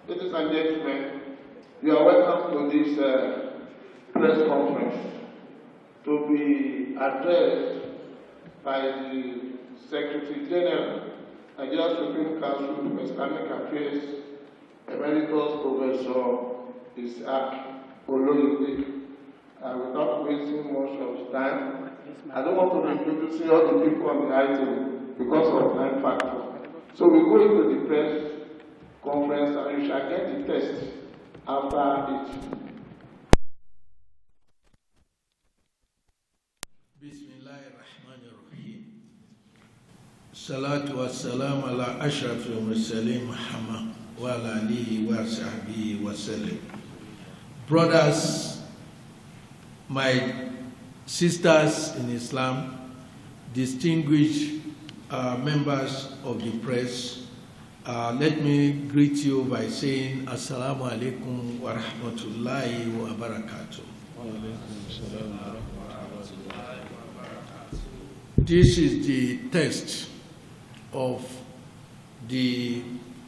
Ladies and gentlemen, you are welcome to this press conference to be addressed by the Secretary General, Nigeria Supreme Council for Islamic Affairs, Emeritus Professor Isaac Oloyede. Without wasting much of time, I don't want to be introducing all the people on the item because of time factor. So we go into the press conference and you shall get the text after it. Bismillahirrahmanirrahim. Salatu wassalam ala ashrafil mursalin Muhammad wa ala alihi wa sahbihi wa sallam. Brothers, my sisters in Islam, distinguished members of the press, let me greet you by saying Assalamu alaikum wa rahmatullahi wa barakatuh. This is the text of the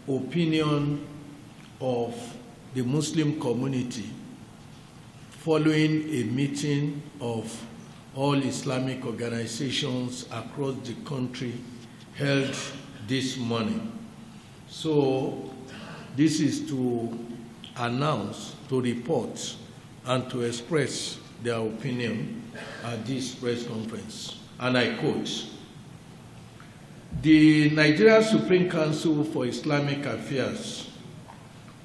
opinion of the Muslim community following a meeting of all Islamic organizations across the country held this morning. So this is to announce, to report, and to express their opinion at this press conference. And I quote, "The Nigeria Supreme Council for Islamic Affairs,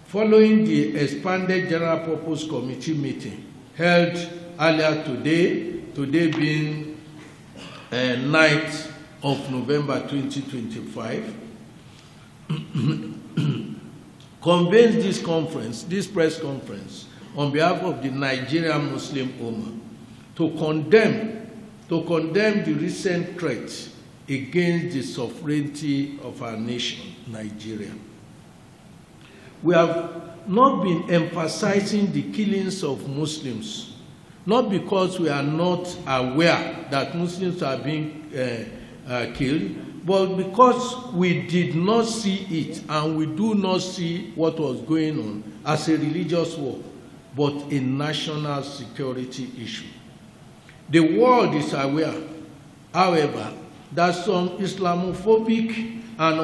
following the expanded General Purpose Committee meeting held earlier today being 9th of November 2025, convenes this press conference on behalf of the Nigerian Muslim Ummah to condemn the recent threat against the sovereignty of our nation, Nigeria. We have not been emphasizing the killings of Muslims, not because we are not aware that Muslims are being killed, but because we did not see it and we do not see what was going on as a religious war, but a national security issue. The world is aware, however, that some Islamophobic and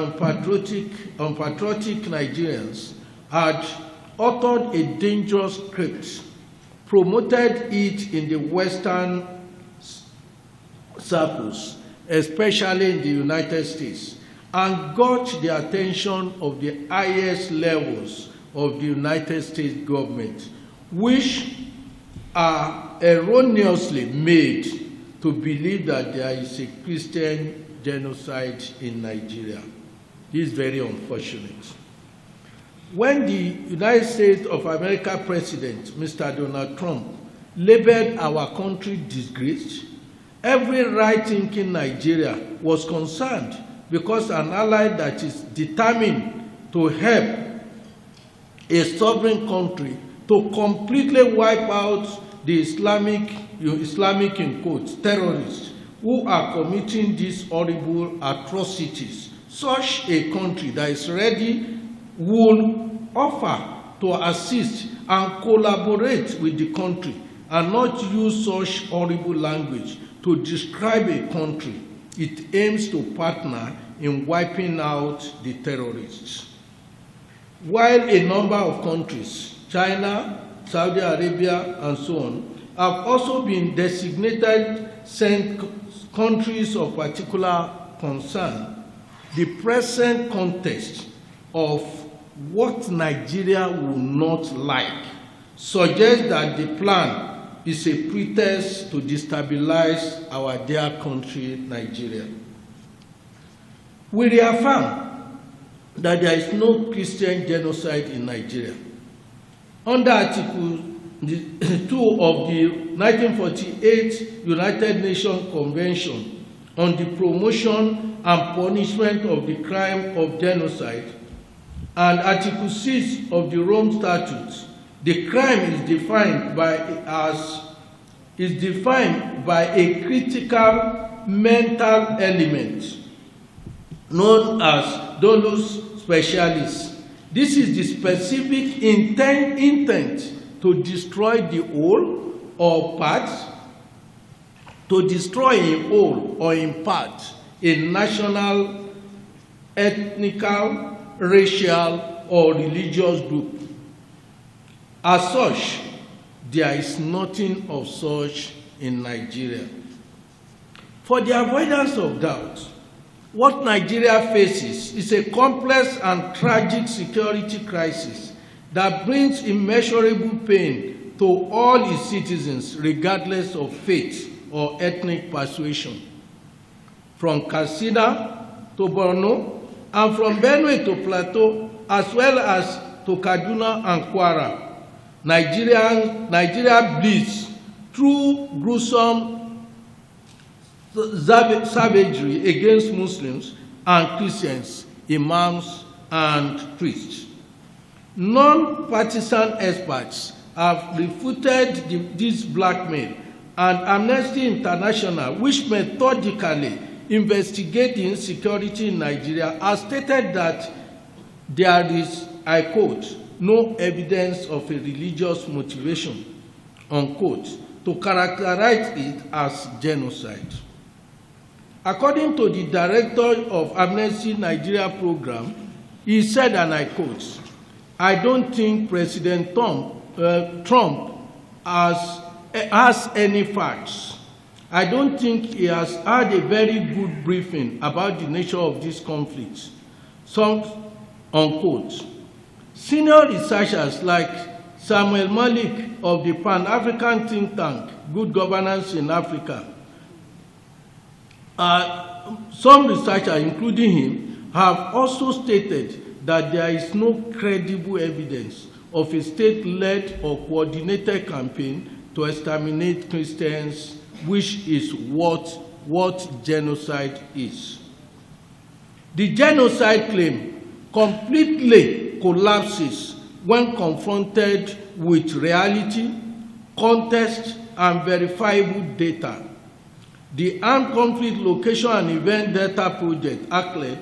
unpatriotic Nigerians had authored a dangerous script, promoted it in the Western circles, especially in the United States, and got the attention of the highest levels of the United States government, which are erroneously made to believe that there is a Christian genocide in Nigeria. This is very unfortunate. When the United States of America President, Mr. Donald Trump, labeled our country disgraced, every right-thinking Nigeria was concerned because an ally that is determined to help a sovereign country to completely wipe out the Islamic in quotes, terrorists who are committing these horrible atrocities. Such a country that is ready would offer to assist and collaborate with the country and not use such horrible language to describe a country it aims to partner in wiping out the terrorists. While a number of countries, China, Saudi Arabia, and so on, have also been designated countries of particular concern, the present context of what Nigeria will not like suggests that the plan is a pretext to destabilize our dear country, Nigeria. We reaffirm that there is no Christian genocide in Nigeria. Under Article 2 of the 1948 United Nations Convention on the Promotion and Punishment of the Crime of Genocide, and Article 6 of the Rome Statute, the crime is defined by a critical mental element known as dolus specialis, This is the specific intent to destroy the whole or parts, to destroy in whole or in part a national, ethnical, racial, or religious group. As such, there is nothing of such in Nigeria. For the avoidance of doubt, what Nigeria faces is a complex and tragic security crisis that brings immeasurable pain to all its citizens, regardless of faith or ethnic persuasion. From Katsina to Borno, and from Benue to Plateau, as well as to Kaduna and Kwara, Nigeria bleeds through gruesome savagery against Muslims and Christians, imams and priests. Non-partisan experts have refuted this blackmail, and Amnesty International, which methodically investigates the insecurity in Nigeria, has stated that there is, I quote, no evidence of a religious motivation, unquote, to characterize it as genocide. According to the director of Amnesty Nigeria program, he said, and I quote, "I don't think President Trump has any facts. I don't think he has had a very good briefing about the nature of this conflict." Some, unquote. Senior researchers like Samuel Malik of the Pan-African think tank Good Governance in Africa, some researchers, including him, have also stated that there is no credible evidence of a state-led or coordinated campaign to exterminate Christians, which is what genocide is. The genocide claim completely collapses when confronted with reality, context, and verifiable data. The Armed Conflict Location and Event Data Project, ACLED,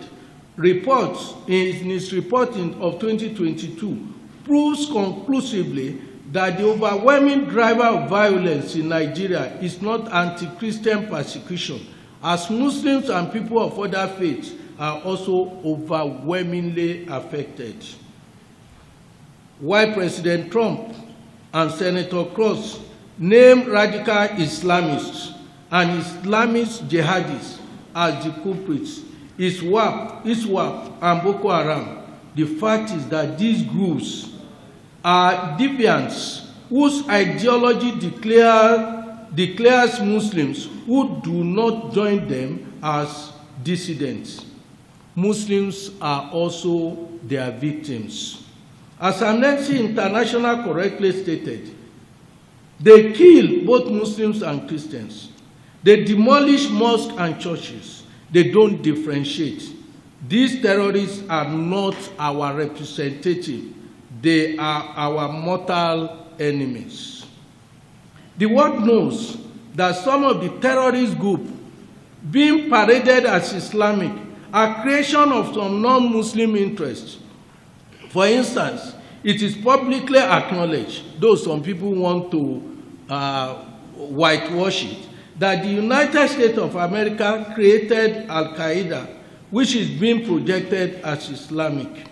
reports in its reporting of 2022 proves conclusively that the overwhelming driver of violence in Nigeria is not anti-Christian persecution, as Muslims and people of other faiths are also overwhelmingly affected. While President Trump and Senator Cross named radical Islamists and Islamist jihadists as the culprits, ISWAP and Boko Haram, the fact is that these groups are deviants whose ideology declares Muslims who do not join them as dissidents. Muslims are also their victims. As Amnesty International correctly stated, they kill both Muslims and Christians. They demolish mosques and churches. They don't differentiate. These terrorists are not our representative. They are our mortal enemies. The world knows that some of the terrorist groups being paraded as Islamic are creation of some non-Muslim interests. For instance, it is publicly acknowledged, though some people want to whitewash it, that the United States of America created Al-Qaeda, which is being projected as Islamic.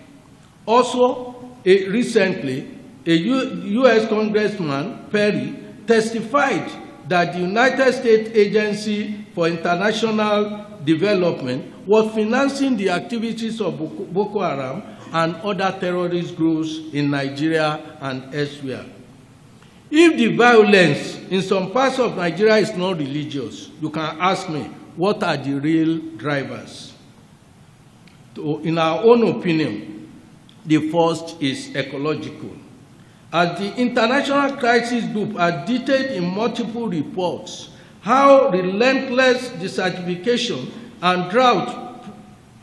Also, recently, a U.S. Congressman, Perry, testified that the United States Agency for International Development was financing the activities of Boko Haram and other terrorist groups in Nigeria and elsewhere. If the violence in some parts of Nigeria is not religious, you can ask me, what are the real drivers? In our own opinion, the first is ecological. As the International Crisis Group has detailed in multiple reports, how relentless desertification and drought,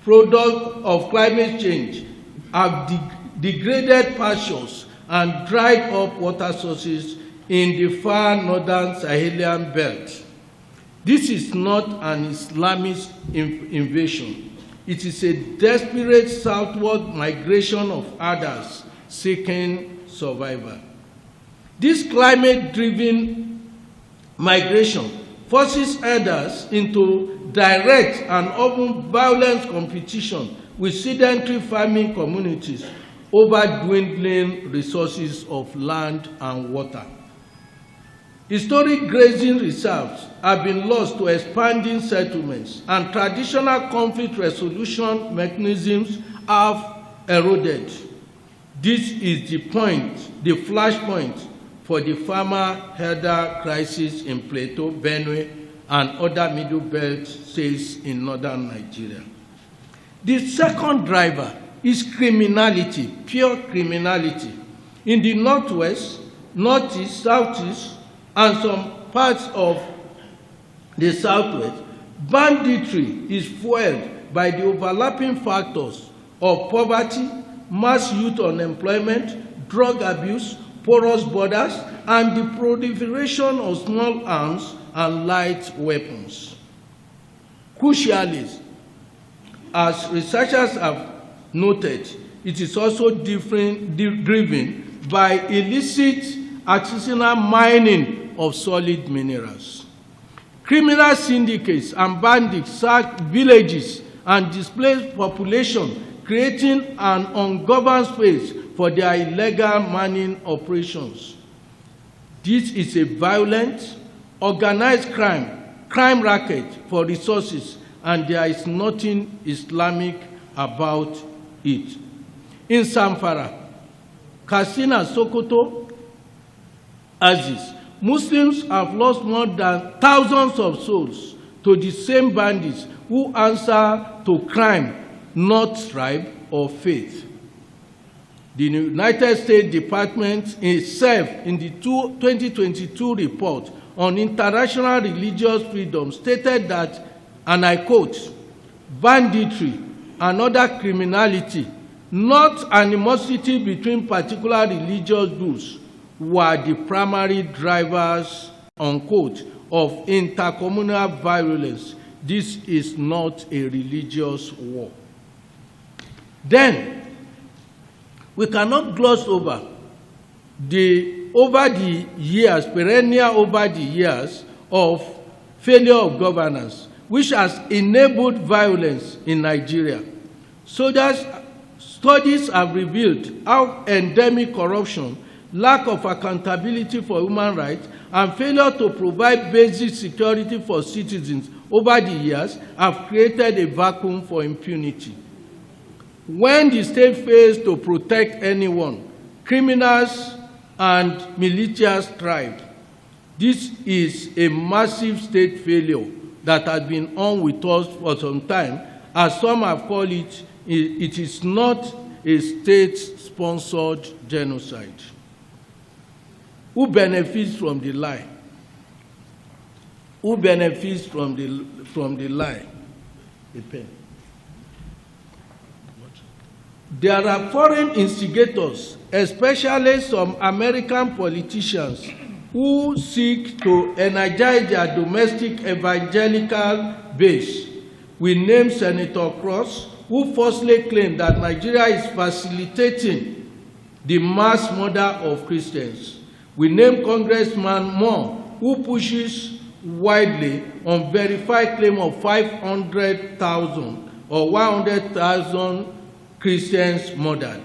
product of climate change, have degraded pastures and dried up water sources in the far northern Sahelian belt. This is not an Islamist invasion. It is a desperate southward migration of others seeking survival. This climate-driven migration forces others into direct and often violent competition with sedentary farming communities over dwindling resources of land and water. Historic grazing reserves have been lost to expanding settlements, and traditional conflict resolution mechanisms have eroded. This is the flashpoint for the farmer-herder crisis in Plateau, Benue, and other Middle Belt states in northern Nigeria. The second driver is criminality, pure criminality. In the northwest, northeast, southeast, and some parts of the southwest, banditry is fueled by the overlapping factors of poverty, mass youth unemployment, drug abuse, porous borders, and the proliferation of small arms and light weapons. Crucially, as researchers have noted, it is also driven by illicit artisanal mining of solid minerals. Criminal syndicates and bandits sack villages and displace population, creating an ungoverned space for their illegal mining operations. This is a violent, organized crime racket for resources, and there is nothing Islamic about it. In Zamfara, Katsina, Sokoto, Aziz, Muslims have lost more than thousands of souls to the same bandits who answer to crime, not tribe or faith. The United States Department itself, in the 2022 report on international religious freedom, stated that, and I quote, banditry and other criminality, not animosity between particular religious groups, were the primary drivers, unquote, of intercommunal violence. This is not a religious war. Then, we cannot gloss over the perennial years of failure of governance, which has enabled violence in Nigeria. Studies have revealed how endemic corruption, lack of accountability for human rights, and failure to provide basic security for citizens over the years have created a vacuum for impunity. When the state fails to protect anyone, criminals and militias thrive. This is a massive state failure that has been on with us for some time. As some have called it, it is not a state-sponsored genocide. Who benefits from the lie? Who benefits from the lie? A pen. There are foreign instigators, especially some American politicians, who seek to energize their domestic evangelical base. We name Senator Cross, who falsely claimed that Nigeria is facilitating the mass murder of Christians. We name Congressman Moore, who pushes widely on verified claim of 500,000 or 100,000 Christians murdered.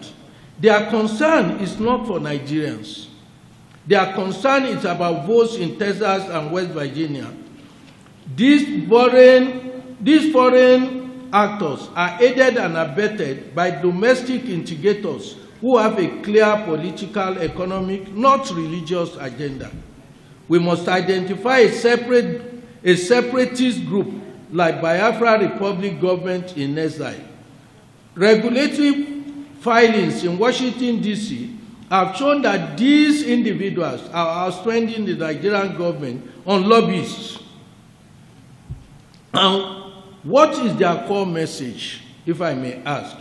Their concern is not for Nigerians. Their concern is about votes in Texas and West Virginia. These foreign actors are aided and abetted by domestic instigators who have a clear political, economic, not religious agenda. We must identify a separatist group like Biafra Republic government in exile. Regulatory filings in Washington, D.C. have shown that these individuals are outspending the Nigerian government on lobbyists. And what is their core message, if I may ask?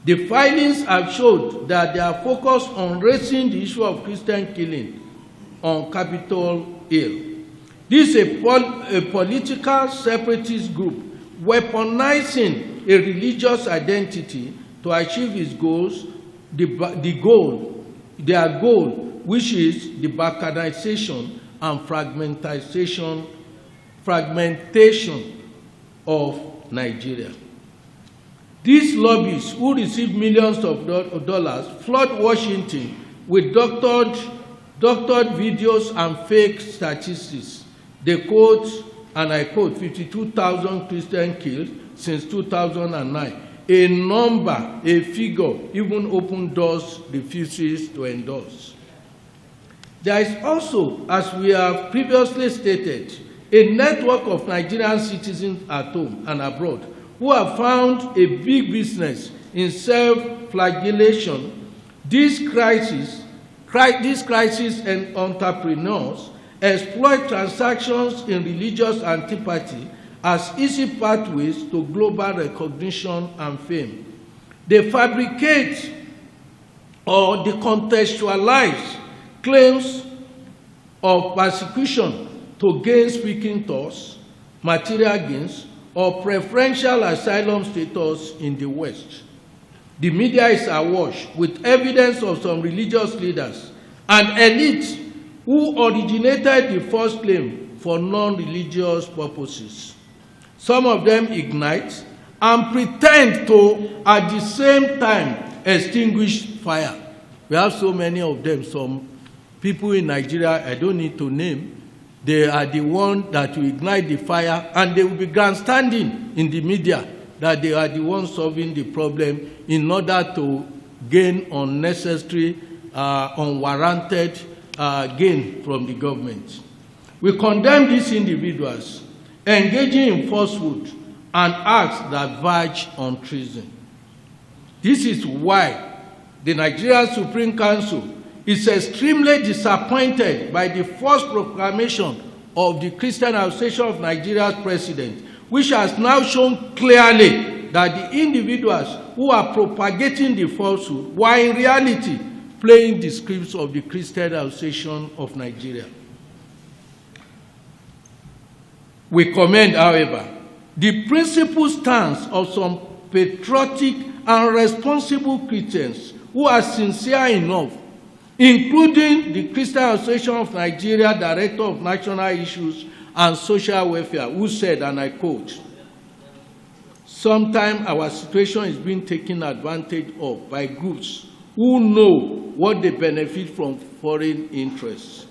The filings have showed that they are focused on raising the issue of Christian killing on Capitol Hill. This is a political separatist group weaponizing a religious identity to achieve its goals, their goal, which is the balkanization and fragmentation of Nigeria. These lobbyists, who receive millions of dollars, flood Washington with doctored videos and fake statistics. They quote, and I quote, 52,000 Christians killed since 2009. A number, a figure, even Open Doors refuses to endorse. There is also, as we have previously stated, a network of Nigerian citizens at home and abroad who have found a big business in self-flagellation. These crises and entrepreneurs exploit transactions in religious antipathy as easy pathways to global recognition and fame. They fabricate or decontextualize claims of persecution to gain speaking tours, material gains, or preferential asylum status in the West. The media is awash with evidence of some religious leaders and elites who originated the false claim for non-religious purposes. Some of them ignite and pretend to, at the same time, extinguish fire. We have so many of them. Some people in Nigeria, I don't need to name, they are the ones that will ignite the fire, and they will be grandstanding in the media that they are the ones solving the problem in order to gain unnecessary, unwarranted gain from the government. We condemn these individuals engaging in falsehood and acts that verge on treason. This is why the Nigerian Supreme Council is extremely disappointed by the false proclamation of the Christian Association of Nigeria's president, which has now shown clearly that the individuals who are propagating the falsehood were in reality playing the scripts of the Christian Association of Nigeria. We commend, however, the principled stance of some patriotic and responsible Christians who are sincere enough, including the Christian Association of Nigeria Director of National Issues and Social Welfare, who said, and I quote, "Sometimes our situation is being taken advantage of by groups who know what they benefit from foreign interests.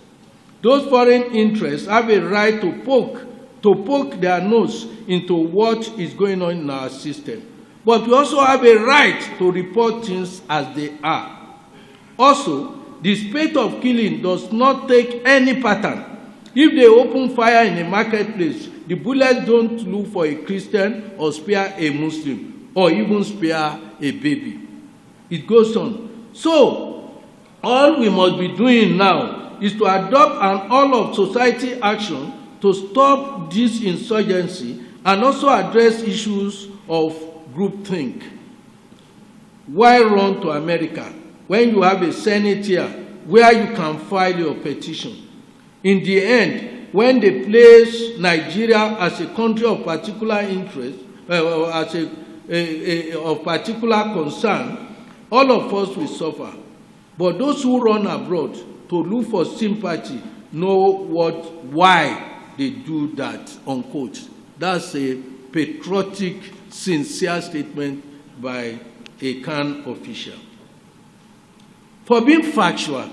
Those foreign interests have a right to poke their nose into what is going on in our system. But we also have a right to report things as they are. Also, the spate of killing does not take any pattern. If they open fire in a marketplace, the bullets don't look for a Christian or spare a Muslim or even spare a baby." It goes on. So, all we must be doing now is to adopt an all-of-society action to stop this insurgency and also address issues of groupthink. Why run to America when you have a Senate here where you can file your petition? In the end, when they place Nigeria as a country of particular interest, of particular concern, all of us will suffer. But those who run abroad to look for sympathy know why they do that, unquote. That's a patriotic, sincere statement by a CAN official. For being factual,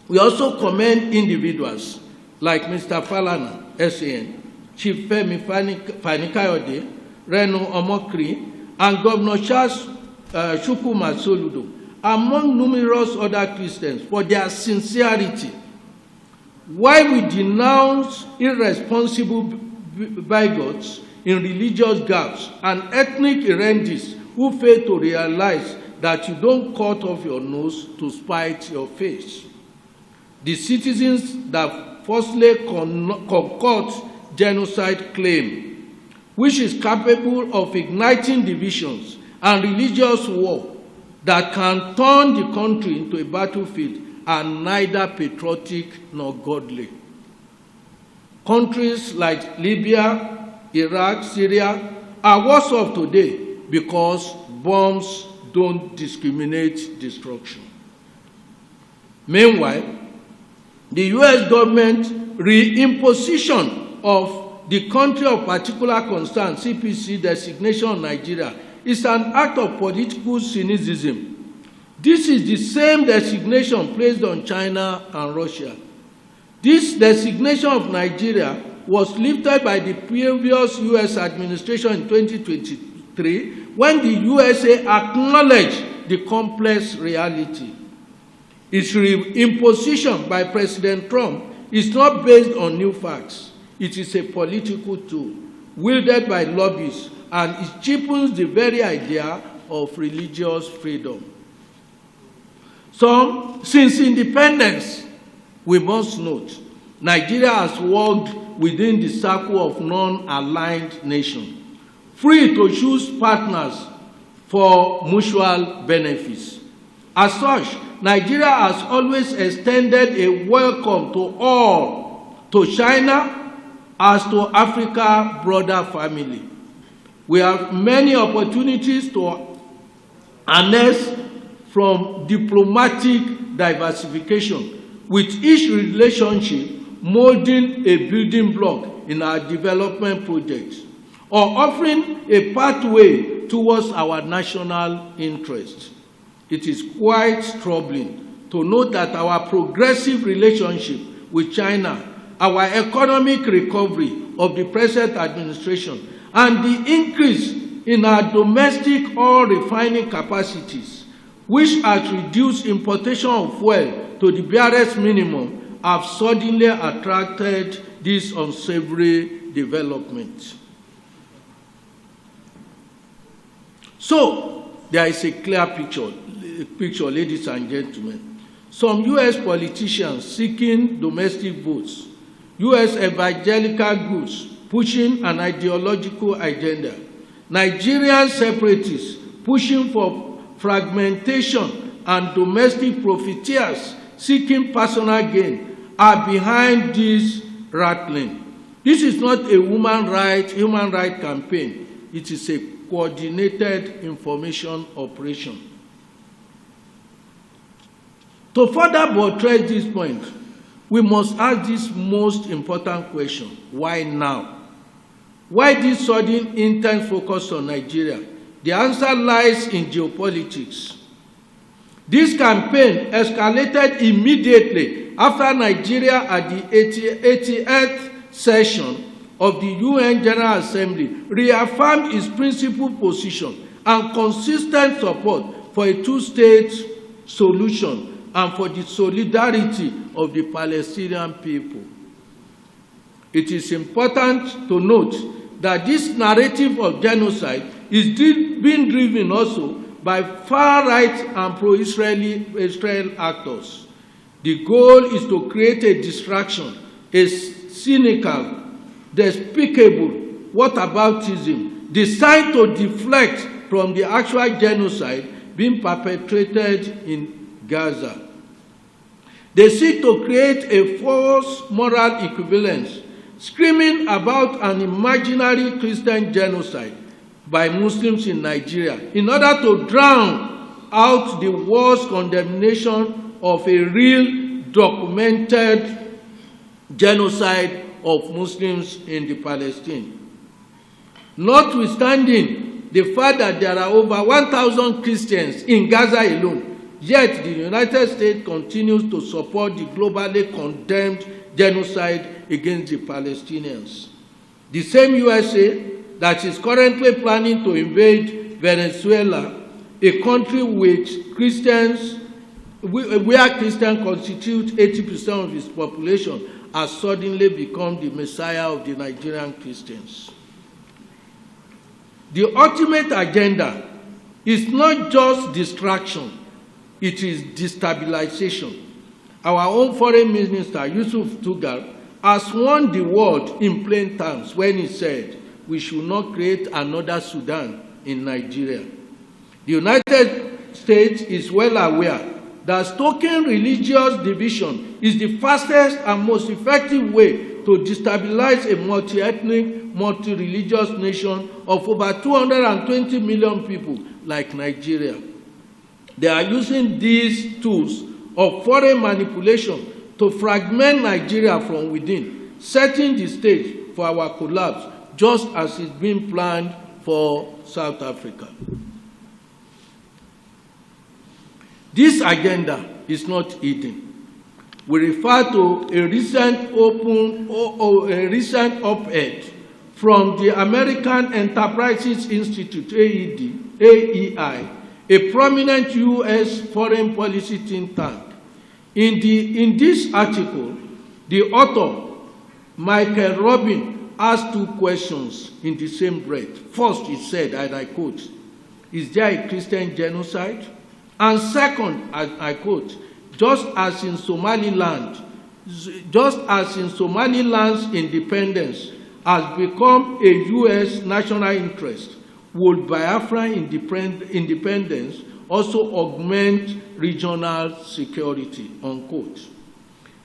we also commend individuals like Mr. Falana, SAN, Chief Femi Fani-Kayode, Reno Omokri, and Governor Charles Chukwuma Soludo, among numerous other Christians, for their sincerity. While we denounce irresponsible bigots in religious garbs and ethnic erendists who fail to realize that you don't cut off your nose to spite your face, the citizens that falsely concoct genocide claim, which is capable of igniting divisions and religious war that can turn the country into a battlefield, are neither patriotic nor godly. Countries like Libya, Iraq, Syria are worse off today because bombs don't discriminate destruction. Meanwhile, the U.S. government reimposition of the country of particular concern, CPC designation of Nigeria, is an act of political cynicism. This is the same designation placed on China and Russia. This designation of Nigeria was lifted by the previous U.S. administration in 2023 when the USA acknowledged the complex reality. Its imposition by President Trump is not based on new facts. It is a political tool wielded by lobbyists, and it cheapens the very idea of religious freedom. Since independence, we must note, Nigeria has worked within the circle of non-aligned nations, free to choose partners for mutual benefits. As such, Nigeria has always extended a welcome to all, to China as to Africa broader family. We have many opportunities to harness from diplomatic diversification, with each relationship molding a building block in our development projects, or offering a pathway towards our national interests. It is quite troubling to note that our progressive relationship with China, our economic recovery of the present administration, and the increase in our domestic oil refining capacities, which has reduced importation of fuel to the barest minimum, have suddenly attracted this unsavory development. So, there is a clear picture, ladies and gentlemen. Some U.S. politicians seeking domestic votes, U.S. evangelical groups pushing an ideological agenda, Nigerian separatists pushing for fragmentation, and domestic profiteers seeking personal gain are behind this rattling. This is not a human rights campaign. It is a coordinated information operation. To further buttress this point, we must ask this most important question: why now? Why this sudden intense focus on Nigeria? The answer lies in geopolitics. This campaign escalated immediately after Nigeria, at the 88th session of the UN General Assembly, reaffirmed its principled position and consistent support for a two-state solution and for the solidarity of the Palestinian people. It is important to note that this narrative of genocide is being driven also by far-right and pro-Israel actors. The goal is to create a distraction, a cynical, despicable whataboutism designed to deflect from the actual genocide being perpetrated in Gaza. They seek to create a false moral equivalence, screaming about an imaginary Christian genocide by Muslims in Nigeria in order to drown out the worst condemnation of a real documented genocide of Muslims in the Palestine. Notwithstanding the fact that there are over 1,000 Christians in Gaza alone, yet the United States continues to support the globally condemned genocide against the Palestinians. The same USA that is currently planning to invade Venezuela, a country with Christians, where Christians constitute 80% of its population, has suddenly become the messiah of the Nigerian Christians. The ultimate agenda is not just distraction, it is destabilization. Our own foreign minister, Yusuf Tugal, has warned the world in plain terms when he said, we should not create another Sudan in Nigeria. The United States is well aware that stoking religious division is the fastest and most effective way to destabilize a multi-ethnic, multi-religious nation of over 220 million people like Nigeria. They are using these tools of foreign manipulation to fragment Nigeria from within, setting the stage for our collapse, just as it's been planned for South Africa. This agenda is not hidden. We refer to a recent op-ed from the American Enterprises Institute, AEI, a prominent U.S. foreign policy think tank. In this article, the author, Michael Robin, asked two questions in the same breath. First, he said, and I quote, "Is there a Christian genocide?" And second, and I quote, just as in Somaliland's independence has become a U.S. national interest, would Biafran independence also augment regional security, unquote.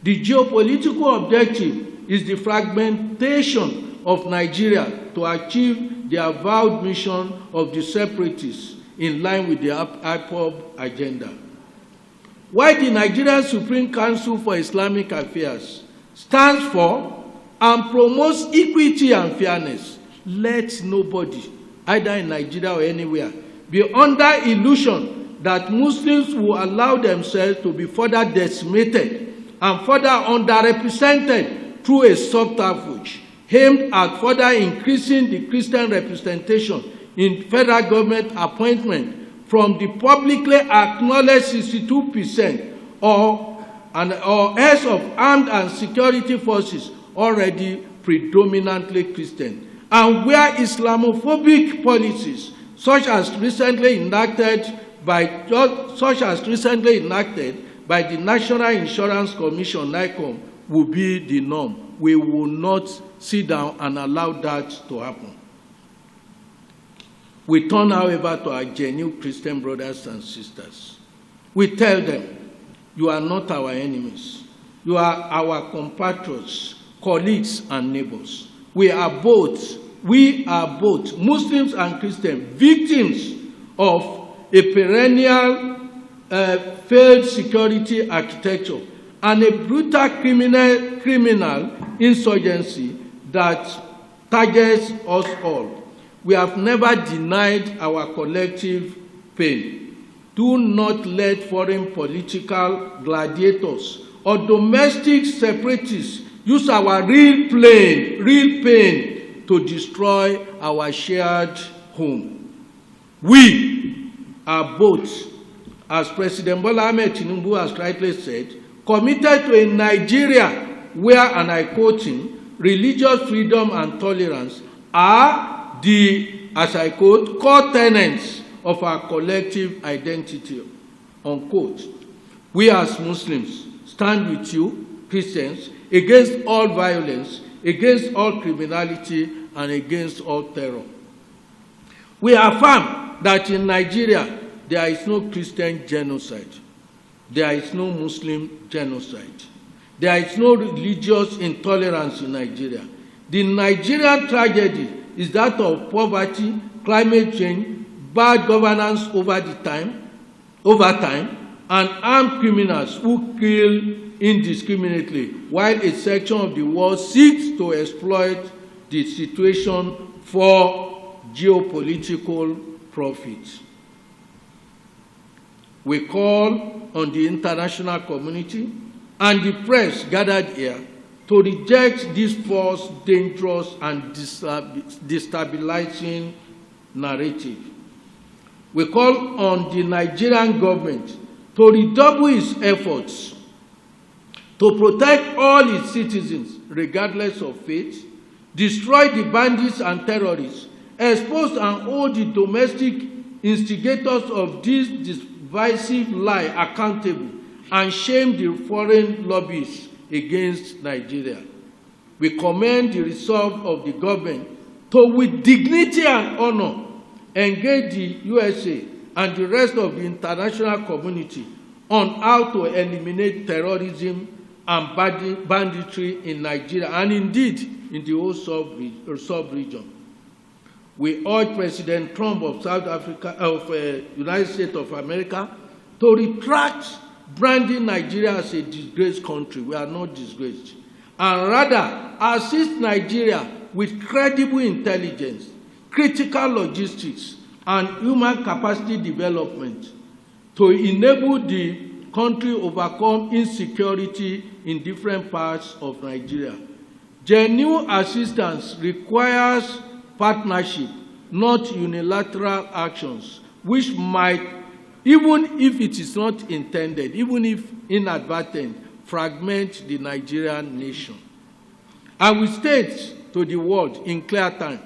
The geopolitical objective is the fragmentation of Nigeria to achieve the avowed mission of the separatists in line with the IPOB agenda. While the Nigerian Supreme Council for Islamic Affairs stands for and promotes equity and fairness, let nobody, either in Nigeria or anywhere, be under illusion that Muslims will allow themselves to be further decimated and further underrepresented through a subterfuge aimed at further increasing the Christian representation in federal government appointment from the publicly acknowledged 62% or heads of armed and security forces already predominantly Christian, and where Islamophobic policies such as recently enacted by the National Insurance Commission, NICOM, will be the norm. We will not sit down and allow that to happen. We turn, however, to our genuine Christian brothers and sisters. We tell them, you are not our enemies. You are our compatriots, colleagues, and neighbors. We are both, Muslims and Christians, victims of a perennial failed security architecture and a brutal criminal insurgency that targets us all. We have never denied our collective pain. Do not let foreign political gladiators or domestic separatists use our real pain to destroy our shared home. We are both, as President Bola Ahmed Tinubu has rightly said, committed to a Nigeria where, and I quote him, religious freedom and tolerance are the, as I quote, core tenets of our collective identity, unquote. We as Muslims stand with you, Christians, against all violence, against all criminality, and against all terror. We affirm that in Nigeria, there is no Christian genocide. There is no Muslim genocide. There is no religious intolerance in Nigeria. The Nigerian tragedy is that of poverty, climate change, bad governance over time, and armed criminals who kill indiscriminately, while a section of the world seeks to exploit the situation for geopolitical profit. We call on the international community and the press gathered here to reject this false, dangerous, and destabilizing narrative. We call on the Nigerian government to redouble its efforts to protect all its citizens, regardless of faith, destroy the bandits and terrorists, expose and hold the domestic instigators of this divisive lie accountable, and shame the foreign lobbyists against Nigeria. We commend the resolve of the government to, with dignity and honor, engage the USA and the rest of the international community on how to eliminate terrorism and banditry in Nigeria and indeed in the whole sub-region. We urge President Trump of United States of America to retract branding Nigeria as a disgraced country. We are not disgraced. And rather assist Nigeria with credible intelligence, critical logistics, and human capacity development to enable the country overcome insecurity in different parts of Nigeria. Genuine assistance requires partnership, not unilateral actions, which might, even if it is not intended, even if inadvertent, fragment the Nigerian nation. And we state to the world in clear time,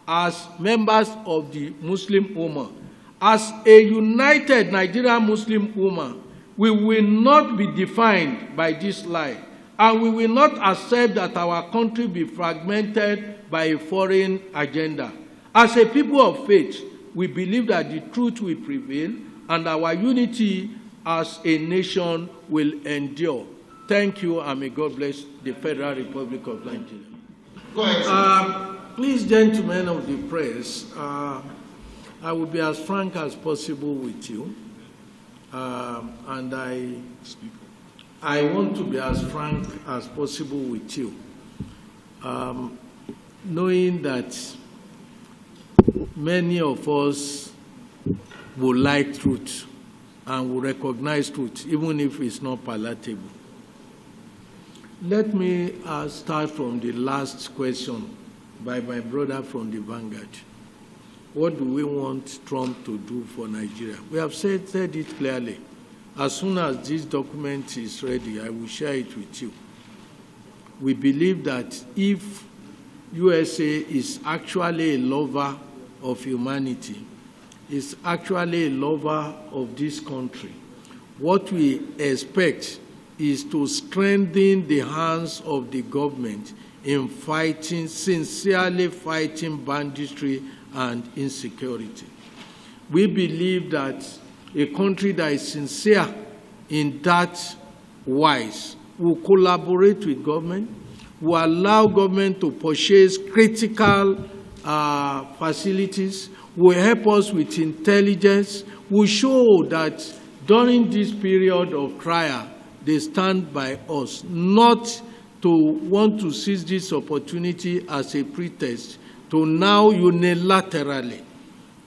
as members of the Muslim Ummah, as a united Nigerian Muslim Ummah, we will not be defined by this lie, and we will not accept that our country be fragmented by a foreign agenda. As a people of faith, we believe that the truth will prevail and our unity as a nation will endure. Thank you, and may God bless the Federal Republic of Nigeria. Go ahead. Please, gentlemen of the press, I will be as frank as possible with you, and I want to be as frank as possible with you, knowing that many of us will like truth and will recognize truth, even if it's not palatable. Let me start from the last question by my brother from the Vanguard. What do we want Trump to do for Nigeria? We have said it clearly. As soon as this document is ready, I will share it with you. We believe that if USA is actually a lover of humanity, is actually a lover of this country, what we expect is to strengthen the hands of the government in fighting, sincerely fighting banditry and insecurity. We believe that a country that is sincere in that wise will collaborate with government, will allow government to purchase critical facilities, will help us with intelligence, will show that during this period of trial, they stand by us, not to want to seize this opportunity as a pretext to now unilaterally.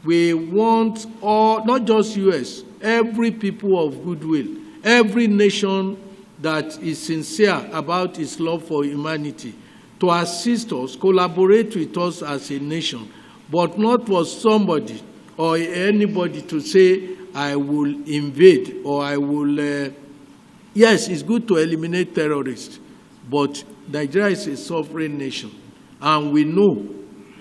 We want all, not just US, every people of goodwill, every nation that is sincere about its love for humanity, to assist us, collaborate with us as a nation, but not for somebody or anybody to say, I will invade or I will... Yes, it's good to eliminate terrorists, but Nigeria is a sovereign nation, and we know,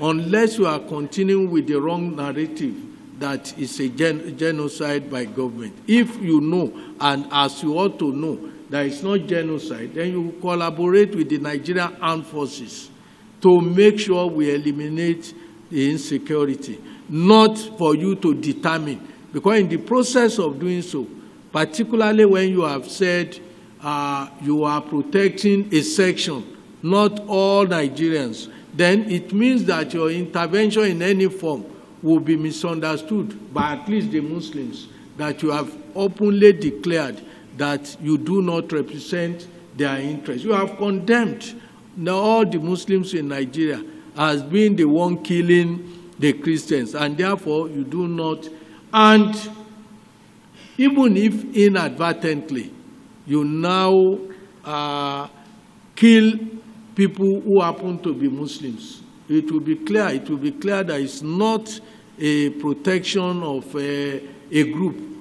unless you are continuing with the wrong narrative, that is a genocide by government. If you know, and as you ought to know, that it's not genocide, then you collaborate with the Nigerian armed forces to make sure we eliminate the insecurity, not for you to determine. Because in the process of doing so, particularly when you have said you are protecting a section, not all Nigerians, then it means that your intervention in any form will be misunderstood by at least the Muslims, that you have openly declared that you do not represent their interests. You have condemned all the Muslims in Nigeria as being the one killing the Christians, and therefore you do not. And even if inadvertently you now kill people who happen to be Muslims, it will be clear that it's not a protection of a group,